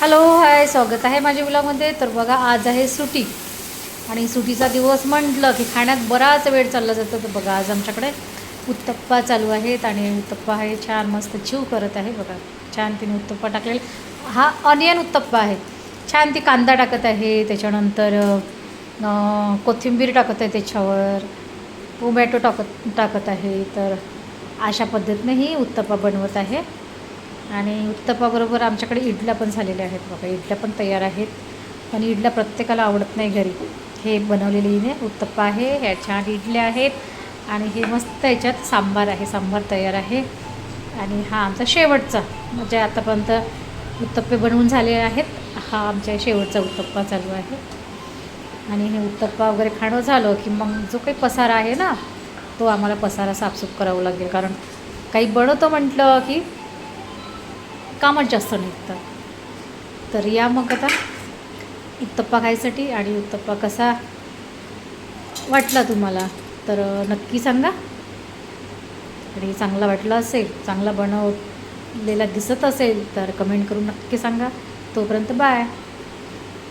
Hello hi, स्वागत आहे माझ्या व्लॉगमध्ये. तर बघा, आज आहे सुट्टी आणि सुट्टीचा दिवस म्हटलं की खाण्यात बराच वेळ चालला जातो. तर बघा, आज आमच्याकडे उत्तप्पा चालू आहेत आणि उत्तप्पा आहे छान मस्त चिव करत आहे. बघा, छान तिने उत्तप्पा टाकलेला. हा ऑनियन उत्तप्पा आहे. छान ती कांदा टाकत आहे, त्याच्यानंतर कोथिंबीर टाकत आहे, त्याच्यावर टोमॅटो टाकत आहे. तर अशा पद्धतीने ही उत्तप्पा बनवत आहे. आणि उत्तप्पाबरोबर आमच्याकडे इडल्या पण झालेल्या आहेत. बघा, इडल्या पण तयार आहेत. पण इडल्या प्रत्येकाला आवडत नाही घरी. हे बनवलेली हिने उत्तप्पा आहे, ह्या छान इडल्या आहेत आणि हे मस्त ह्याच्यात सांबार आहे. सांबार तयार आहे. आणि हा आमचा शेवटचा, म्हणजे आतापर्यंत उत्तप्पे बनवून झाले आहेत. हा आमच्या शेवटचा उत्तप्पा चालू आहे. आणि हे उत्तप्पा वगैरे खाणं झालं की मग जो काही पसारा आहे ना, तो आम्हाला पसारा साफसूफ करावं लागेल. कारण काही बनवतं म्हटलं की कामच जास्त निघतं. तर या मग आता उत्तप्पा खायसाठी. आणि उत्तप्पा कसा वाटला तुम्हाला तर नक्की सांगा. आणि चांगला वाटला असेल, चांगला बनवलेला दिसत असेल तर कमेंट करून नक्की सांगा. तोपर्यंत बाय.